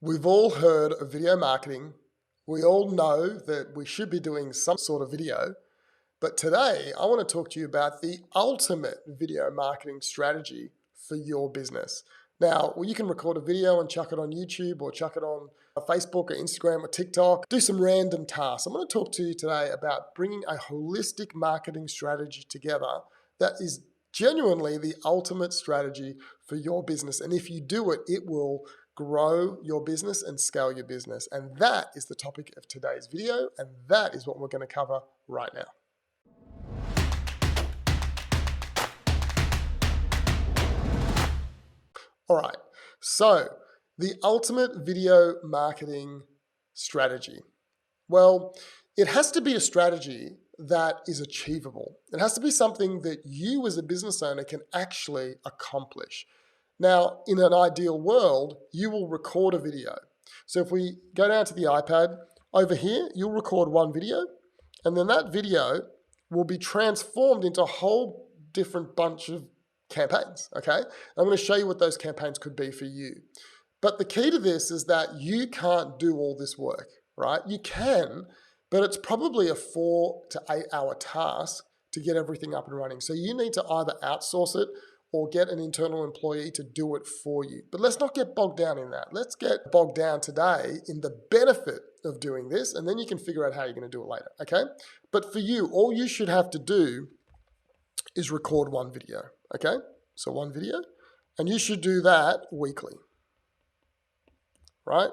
We've all heard of video marketing. We all know that we should be doing some sort of video. But today, I want to talk to you about the ultimate video marketing strategy for your business. Now, you can record a video and chuck it on YouTube or chuck it on Facebook or Instagram or TikTok. Do some random tasks. I'm going to talk to you today about bringing a holistic marketing strategy together that is genuinely the ultimate strategy for your business. And if you do it, it will grow your business and scale your business. And that is the topic of today's video. And that is what we're going to cover right now. All right, so the ultimate video marketing strategy. Well, it has to be a strategy that is achievable. It has to be something that you as a business owner can actually accomplish. Now, in an ideal world, you will record a video. So if we go down to the iPad, over here, you'll record one video, and then that video will be transformed into a whole different bunch of campaigns, okay? I'm going to show you what those campaigns could be for you. But the key to this is that you can't do all this work, right? You can, but it's probably a 4 to 8 hour task to get everything up and running. So you need to either outsource it or get an internal employee to do it for you. But let's not get bogged down in that. Let's get bogged down today in the benefit of doing this, and then you can figure out how you're going to do it later, okay? But for you, all you should have to do is record one video, okay? So one video, and you should do that weekly, right?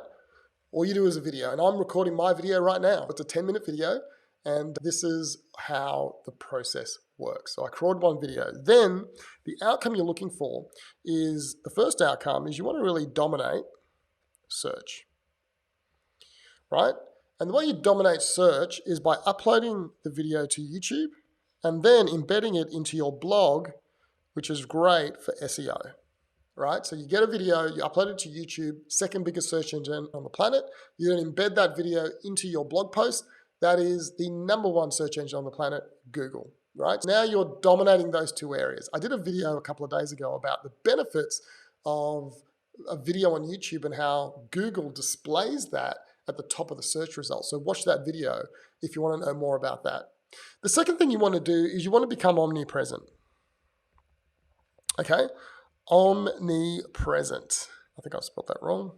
All you do is a video, and I'm recording my video right now. It's a 10-minute video, and this is how the process works. So I record one video. Then the outcome you're looking for is, the first outcome is you want to really dominate search, right? And the way you dominate search is by uploading the video to YouTube and then embedding it into your blog, which is great for SEO, right? So you get a video, you upload it to YouTube, second biggest search engine on the planet. You then embed that video into your blog post. That is the #1 search engine on the planet, Google, right? Now you're dominating those two areas. I did a video a couple of days ago about the benefits of a video on YouTube and how Google displays that at the top of the search results. So watch that video if you want to know more about that. The second thing you want to do is you want to become omnipresent. Okay, omnipresent. I think I've spelled that wrong.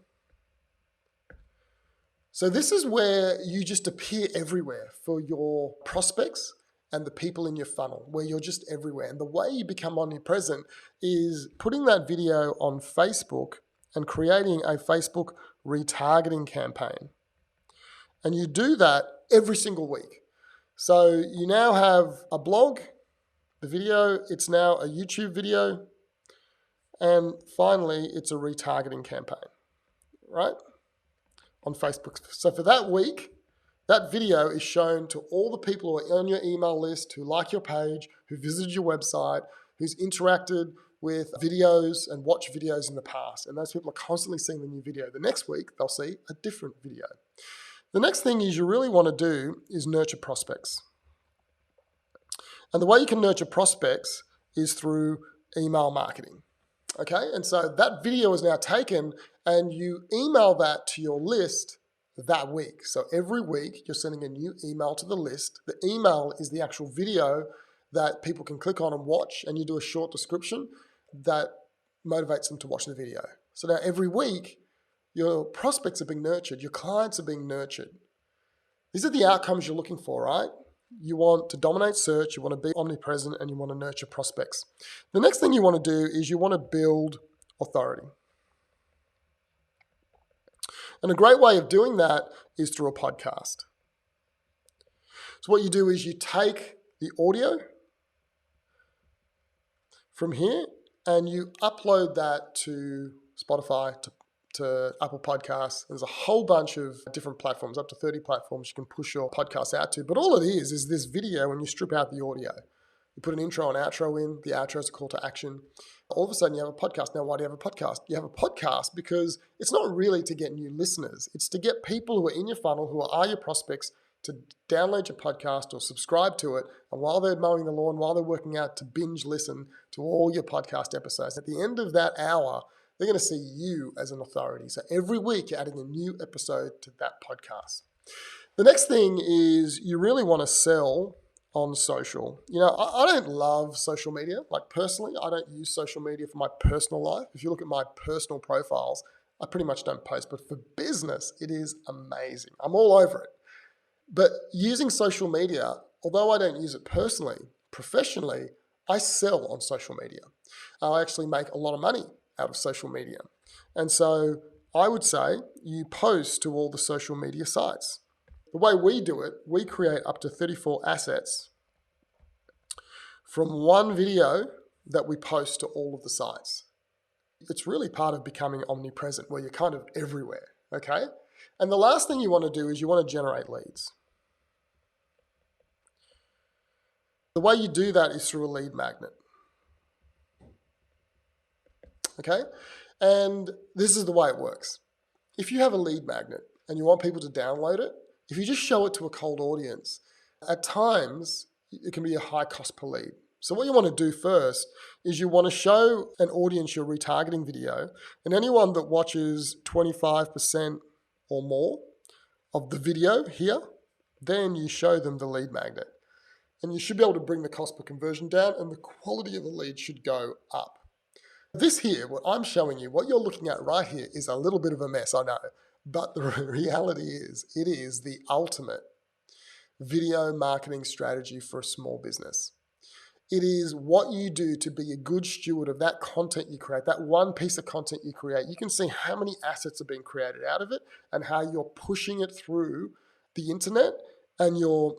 So this is where you just appear everywhere for your prospects and the people in your funnel, where you're just everywhere. And the way you become omnipresent is putting that video on Facebook and creating a Facebook retargeting campaign. And you do that every single week. So you now have a blog, the video, it's now a YouTube video, and finally, it's a retargeting campaign, right? On Facebook. So for that week, that video is shown to all the people who are on your email list, who like your page, who visited your website, who's interacted with videos and watched videos in the past. And those people are constantly seeing the new video. The next week, they'll see a different video. The next thing is you really want to do is nurture prospects. And the way you can nurture prospects is through email marketing. Okay, and so that video is now taken and you email that to your list that week. So every week you're sending a new email to the list. The email is the actual video that people can click on and watch, and you do a short description that motivates them to watch the video. So now every week your prospects are being nurtured, your clients are being nurtured. These are the outcomes you're looking for, right? You want to dominate search, you want to be omnipresent, and you want to nurture prospects. The next thing you want to do is you want to build authority. And a great way of doing that is through a podcast. So what you do is you take the audio from here and you upload that to Spotify, to Apple Podcasts. There's a whole bunch of different platforms, up to 30 platforms you can push your podcast out to. But all it is this video when you strip out the audio. You put an intro and outro in, the outro is a call to action. All of a sudden you have a podcast. Now, why do you have a podcast? You have a podcast because it's not really to get new listeners. It's to get people who are in your funnel, who are your prospects, to download your podcast or subscribe to it. And while they're mowing the lawn, while they're working out, to binge listen to all your podcast episodes. At the end of that hour, They're going to see you as an authority. So every week you're adding a new episode to that podcast. The next thing is you really want to sell on social. I don't love social media. Like personally, I don't use social media for my personal life. If you look at my personal profiles, I pretty much don't post, but for business, it is amazing. I'm all over it. But using social media, although I don't use it personally, professionally, I sell on social media. I actually make a lot of money out of social media. And so I would say you post to all the social media sites. The way we do it, we create up to 34 assets from one video that we post to all of the sites. It's really part of becoming omnipresent, where you're kind of everywhere, okay? And the last thing you want to do is you want to generate leads. The way you do that is through a lead magnet, okay? And this is the way it works. If you have a lead magnet and you want people to download it, if you just show it to a cold audience, at times it can be a high cost per lead. So what you want to do first is you want to show an audience your retargeting video, and anyone that watches 25% or more of the video here, then you show them the lead magnet. And you should be able to bring the cost per conversion down, and the quality of the lead should go up. This here, what I'm showing you, what you're looking at right here is a little bit of a mess, I know. But the reality is, it is the ultimate video marketing strategy for a small business. It is what you do to be a good steward of that content you create, that one piece of content you create. You can see how many assets are being created out of it and how you're pushing it through the internet, and you're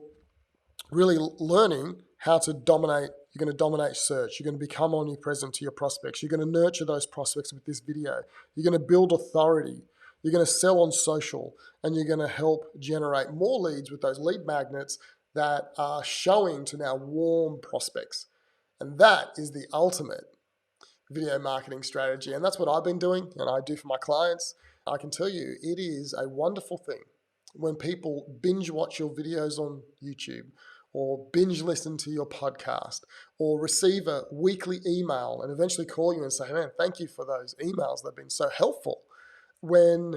really learning how to dominate. You're going to dominate search. You're going to become omnipresent to your prospects. You're going to nurture those prospects with this video. You're going to build authority. You're going to sell on social, and you're going to help generate more leads with those lead magnets that are showing to now warm prospects. And that is the ultimate video marketing strategy. And that's what I've been doing and I do for my clients. I can tell you, it is a wonderful thing when people binge watch your videos on YouTube, or binge listen to your podcast, or receive a weekly email and eventually call you and say, man, thank you for those emails. They've been so helpful. When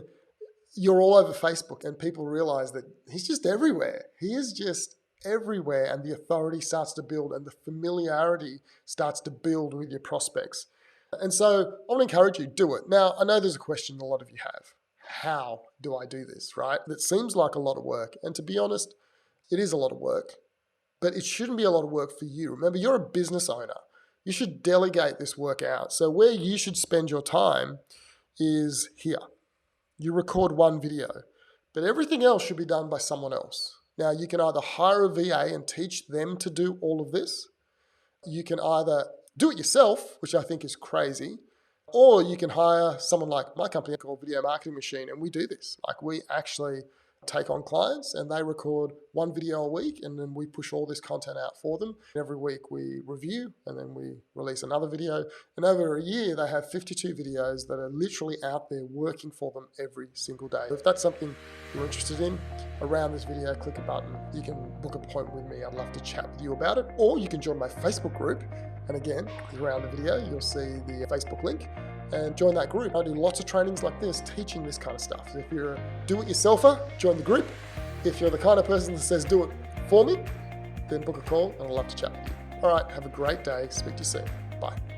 you're all over Facebook and people realize that he's just everywhere. He is just everywhere, and the authority starts to build and the familiarity starts to build with your prospects. And so I want to encourage you, do it. Now, I know there's a question a lot of you have. How do I do this, right? It seems like a lot of work. And to be honest, it is a lot of work, but it shouldn't be a lot of work for you. Remember, you're a business owner. You should delegate this work out. So where you should spend your time is here. You record one video, but everything else should be done by someone else. Now, you can either hire a VA and teach them to do all of this. You can either do it yourself, which I think is crazy, or you can hire someone like my company called Video Marketing Machine, and we do this. Like, we actually take on clients and they record one video a week, and then we push all this content out for them. Every week we review, and then we release another video. And over a year, they have 52 videos that are literally out there working for them every single day. If that's something you're interested in around this video, click a button. You can book an appointment with me. I'd love to chat with you about it. Or you can join my Facebook group. And again, click around the video, you'll see the Facebook link, and join that group. I do lots of trainings like this, teaching this kind of stuff. So if you're a do-it-yourselfer, join the group. If you're the kind of person that says do it for me, then book a call and I'd love to chat with you. All right, have a great day. Speak to you soon. Bye.